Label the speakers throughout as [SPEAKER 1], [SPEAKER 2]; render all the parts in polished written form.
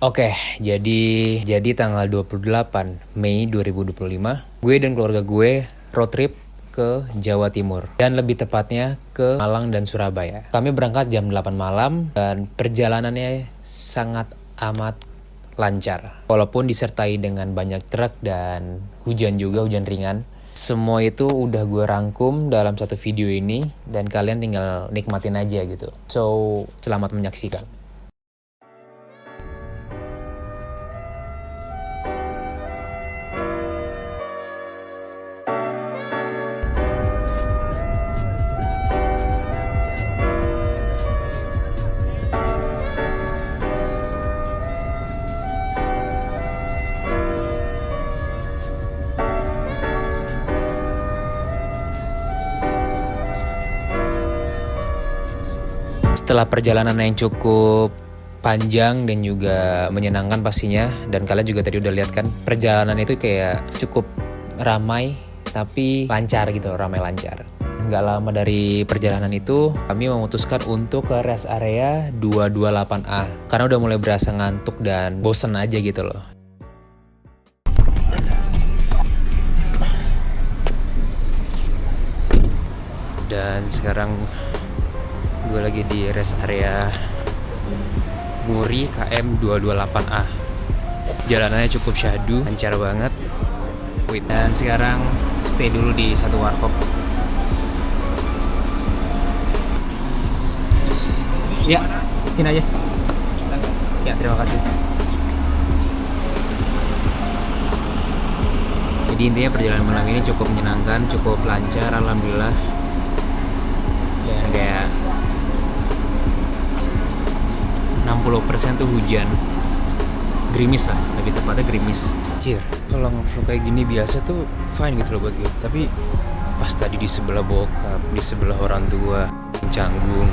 [SPEAKER 1] Oke, jadi tanggal 28 Mei 2025, gue dan keluarga gue road trip ke Jawa Timur. Dan lebih tepatnya ke Malang dan Surabaya. Kami berangkat jam 8 malam dan perjalanannya sangat amat lancar. Walaupun disertai dengan banyak truk dan hujan juga, hujan ringan. Semua itu udah gue rangkum dalam satu video ini dan kalian tinggal nikmatin aja gitu. So, selamat menyaksikan. Setelah perjalanan yang cukup panjang dan juga menyenangkan pastinya, dan kalian juga tadi udah lihat kan, perjalanan itu kayak cukup ramai tapi lancar gitu, ramai lancar. Nggak lama dari perjalanan itu, kami memutuskan untuk ke rest area 228A karena udah mulai berasa ngantuk dan bosen aja gitu loh. Dan sekarang gue lagi di rest area Muri KM 228A. Jalanannya cukup syahdu, lancar banget. Dan sekarang stay dulu di satu warkop. Ya, sini aja. Ya, terima kasih. Jadi intinya perjalanan malam ini cukup menyenangkan, cukup lancar, alhamdulillah. Dan kayak 60% tuh hujan, gerimis lah, lebih tepatnya gerimis. Cier, kalau ngevlog kayak gini biasa tuh fine gitu loh buat gue. Tapi pas tadi di sebelah bokap, di sebelah orang tua, canggung.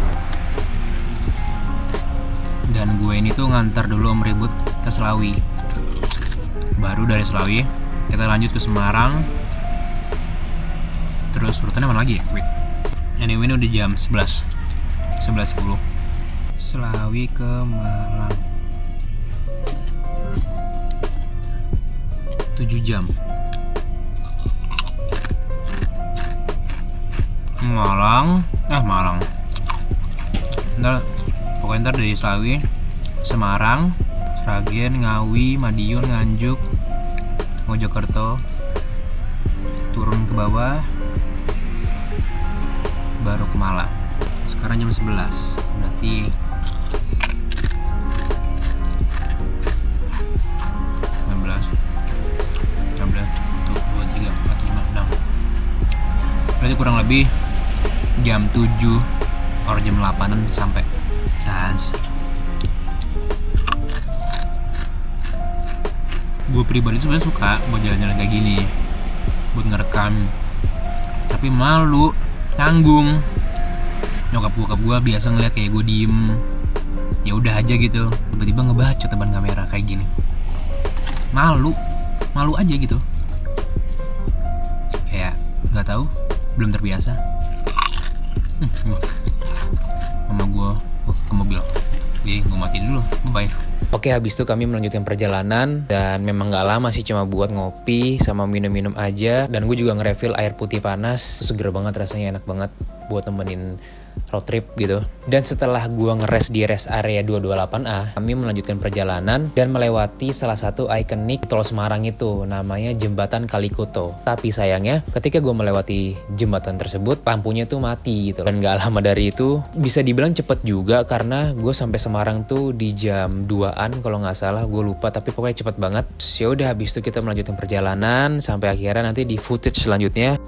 [SPEAKER 1] Dan gue ini tuh ngantar dulu Om Ribut ke Selawi. Baru dari Selawi kita lanjut ke Semarang. Terus rutenya mana lagi ya? Wait. Anyway, ini udah jam 11:10. Selawi ke Malang 7 jam. Malang pokoknya ntar dari Selawi, Semarang, Sragen, Ngawi, Madiun, Nganjuk, Mojokerto, turun ke bawah, baru ke Malang. Sekarang jam 11, berarti 16, berarti kurang lebih jam 7 atau jam 8an sampai Sans. Gue pribadi sebenarnya suka buat jalan-jalan kayak gini, buat ngerekam, tapi malu, canggung. Nyokap gue biasa ngeliat kayak gue diem, ya udah aja gitu, tiba-tiba ngebacot depan kamera kayak gini. Malu aja gitu. Kayak nggak tahu, belum terbiasa. Mama gue ke mobil. Oke, gue matiin dulu. Bye. Oke, habis itu kami melanjutkan perjalanan dan memang nggak lama sih, cuma buat ngopi sama minum-minum aja. Dan gue juga nge-refill air putih panas, seger banget rasanya, enak banget buat temenin road trip gitu. Dan setelah gue ngeres di rest area 228A, kami melanjutkan perjalanan dan melewati salah satu ikonik Tol Semarang itu, namanya Jembatan Kalikuto. Tapi sayangnya ketika gue melewati jembatan tersebut, lampunya tuh mati gitu. Dan gak lama dari itu, bisa dibilang cepet juga karena gue sampai Semarang tuh di jam 2an kalau nggak salah, gue lupa, tapi pokoknya cepet banget. Ya udah, habis itu kita melanjutkan perjalanan sampai akhirnya nanti di footage selanjutnya.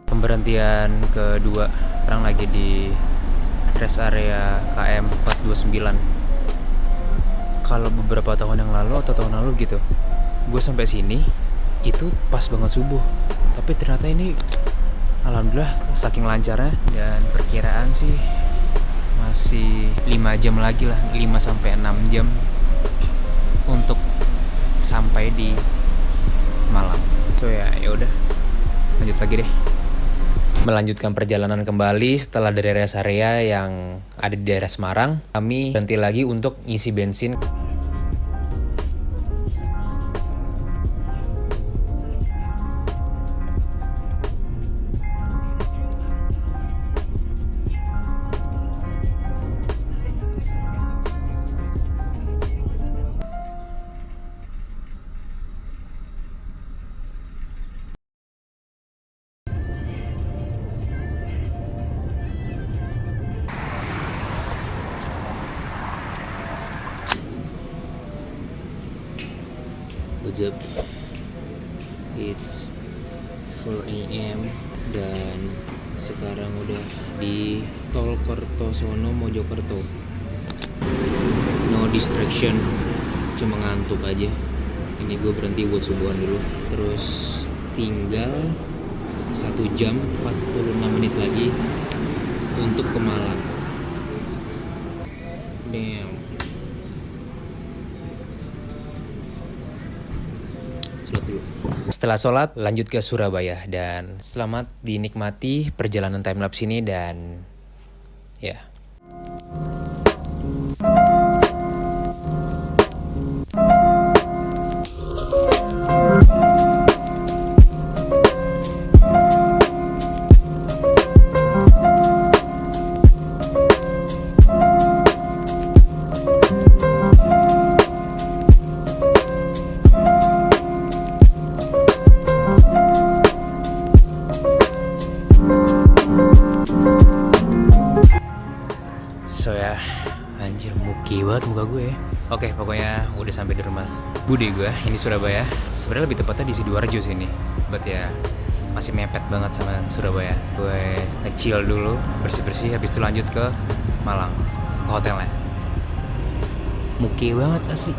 [SPEAKER 1] Pemberhentian kedua, sekarang lagi di rest area KM 429. Kalau beberapa tahun yang lalu atau tahun lalu gitu, gue sampai sini itu pas banget subuh. Tapi ternyata ini alhamdulillah saking lancarnya, dan perkiraan sih masih 5 jam lagi lah, 5 sampai 6 jam untuk sampai di Malang. So ya udah, lanjut lagi deh. Melanjutkan perjalanan kembali setelah dari rest area yang ada di daerah Semarang, kami berhenti lagi untuk ngisi bensin. What's up? It's 4 AM dan sekarang udah di Tol Kertosono Mojokerto. No distraction, cuma ngantuk aja. Ini gue berhenti buat subuhan dulu. Terus tinggal 1 jam 46 menit lagi untuk ke Malang. Damn. Setelah sholat, lanjut ke Surabaya. Dan selamat dinikmati perjalanan timelapse ini. Dan ya. So ya, anjir muki banget muka gue ya. Oke, pokoknya udah sampai di rumah bude gue, ini Surabaya. Sebenarnya lebih tepatnya di Sidoarjo sini. But ya, masih mepet banget sama Surabaya. Gue nge-chill dulu, bersih-bersih, habis itu lanjut ke Malang, ke hotelnya. Muki banget asli.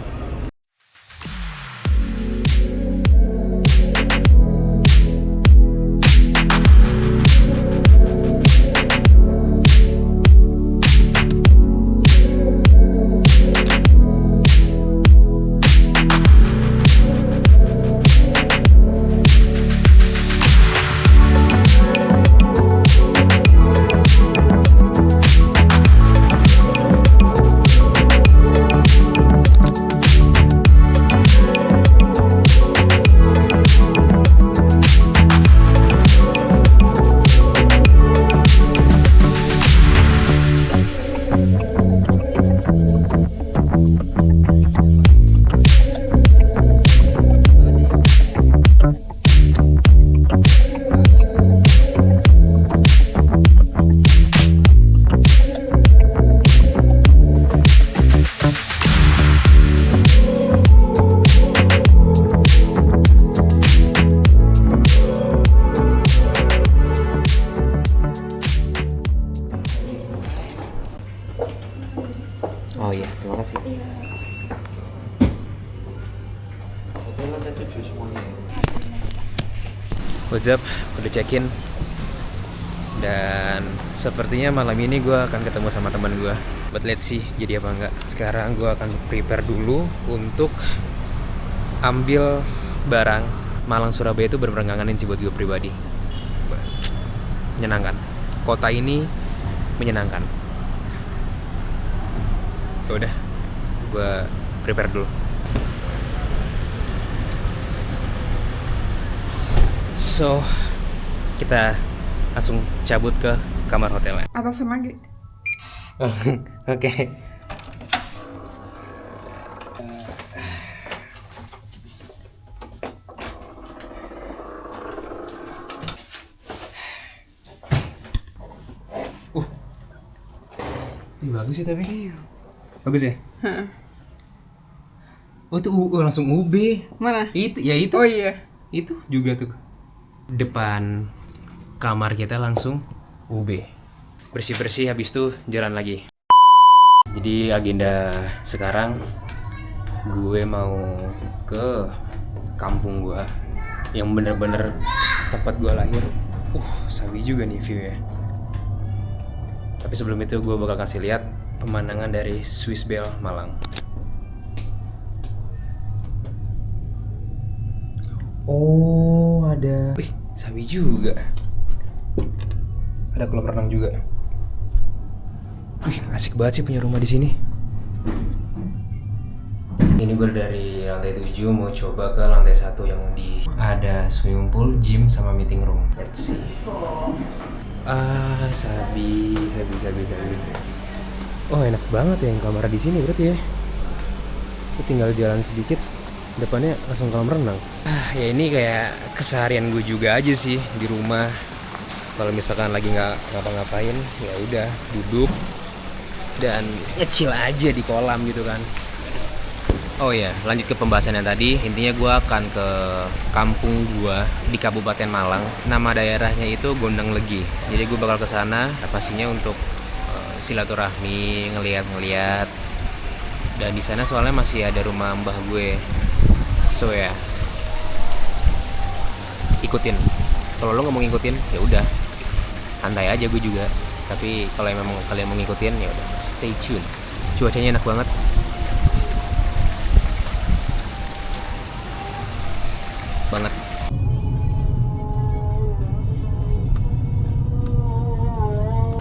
[SPEAKER 1] Oh iya, terima kasih. Iya. What's up? Udah check-in. Dan sepertinya malam ini gue akan ketemu sama teman gue. But let's see, jadi apa enggak. Sekarang gue akan prepare dulu untuk ambil barang. Malang Surabaya itu bener-bener ngangenin sih buat gue pribadi. Menyenangkan. Kota ini menyenangkan. Ya udah, gue prepare dulu. So, kita langsung cabut ke kamar hotelnya.
[SPEAKER 2] Atasan lagi.
[SPEAKER 1] Oke. Ini bagus sih tapi.
[SPEAKER 2] Iya.
[SPEAKER 1] Bagus ya? Oh itu langsung UB.
[SPEAKER 2] Mana?
[SPEAKER 1] Itu, ya itu.
[SPEAKER 2] Oh iya.
[SPEAKER 1] Itu juga tuh. Depan kamar kita langsung UB. Bersih-bersih habis itu jalan lagi. Jadi agenda sekarang gue mau ke kampung gue yang bener-bener tempat gue lahir. Sabi juga nih view ya. Tapi sebelum itu gue bakal kasih lihat pemandangan dari Swiss Bell Malang. Oh, ada. Sabi juga. Ada kolam renang juga. Asik banget sih punya rumah di sini. Ini gue dari lantai 7 mau coba ke lantai 1 yang ada swimming pool, gym, sama meeting room. Let's see. Sabi. Oh, enak banget ya yang kamar di sini berarti ya. Aku tinggal jalan sedikit, depannya langsung kolam renang. Ya ini kayak keseharian gue juga aja sih di rumah. Kalau misalkan lagi nggak ngapa-ngapain, ya udah duduk dan ngecil aja di kolam gitu kan. Oh ya, lanjut ke pembahasan yang tadi. Intinya gue akan ke kampung gue di Kabupaten Malang. Nama daerahnya itu Gondang Legi. Jadi gue bakal ke sana, pastinya untuk silaturahmi, ngeliat. Dan di sana soalnya masih ada rumah mbah gue. So ya, ikutin. Kalau lo nggak mau ngikutin, ya udah, santai aja gue juga. Tapi kalau memang kalian mau ngikutin, ya udah, stay tune. Cuacanya enak banget.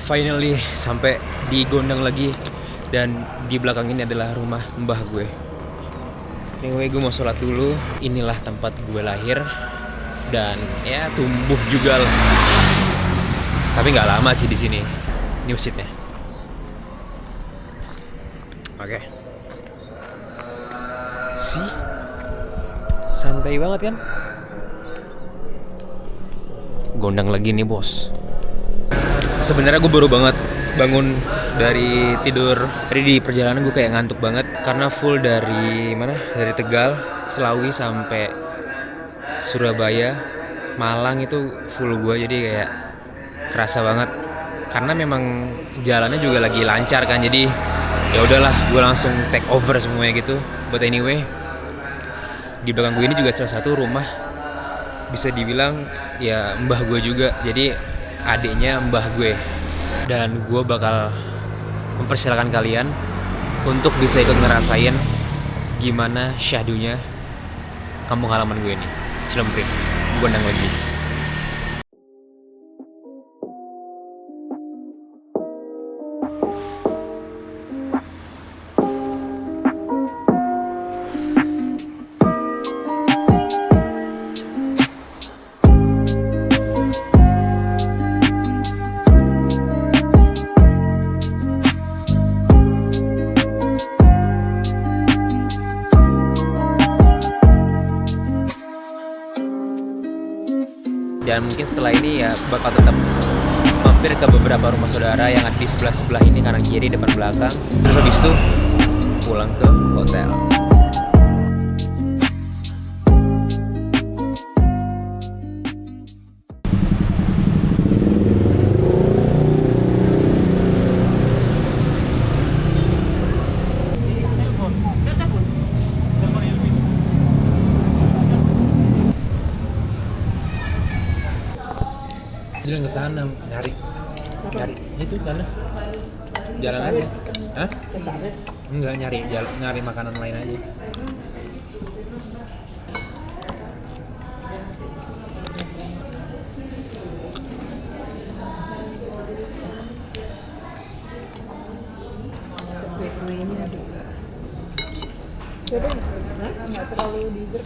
[SPEAKER 1] Finally sampai di Gondang Legi, dan di belakang ini adalah rumah mbah gue. Anyway, gue mau sholat dulu. Inilah tempat gue lahir dan ya tumbuh juga lah. Tapi nggak lama sih di sini. Ini masjidnya. Oke. Santai banget kan? Gondang Legi nih bos. Sebenarnya gue baru banget bangun dari tidur. Tadi di perjalanan gue kayak ngantuk banget karena full dari Tegal, Selawi sampai Surabaya, Malang itu full gue, jadi kayak kerasa banget. Karena memang jalannya juga lagi lancar kan, jadi ya udahlah gue langsung take over semuanya gitu. But anyway, di belakang gue ini juga salah satu rumah bisa dibilang ya mbah gue juga. Jadi adiknya mbah gue, dan gue bakal mempersilakan kalian untuk bisa ikut ngerasain gimana syahdunya kampung halaman gue ini, Cilemprit, Gondang Legi. Dan mungkin setelah ini ya bakal tetap mampir ke beberapa rumah saudara yang ada di sebelah ini, kanan kiri, depan belakang. Terus habis itu pulang ke hotel. Jalan ke sana nyari itu sana jalan aja. Hah? Enggak, nyari makanan lain aja.
[SPEAKER 2] Coba nggak terlalu dessert.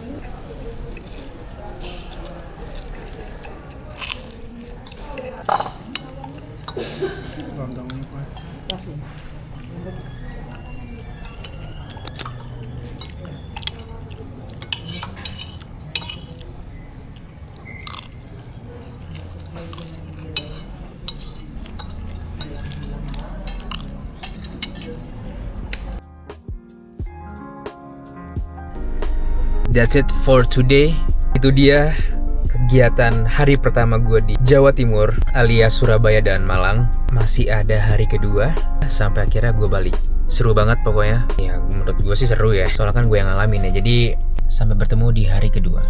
[SPEAKER 1] That's it for today. Itu dia kegiatan hari pertama gue di Jawa Timur alias Surabaya dan Malang. Masih ada hari kedua sampai akhirnya gue balik. Seru banget pokoknya. Ya menurut gue sih seru ya, soalnya kan gue yang ngalamin ya. Jadi sampai bertemu di hari kedua.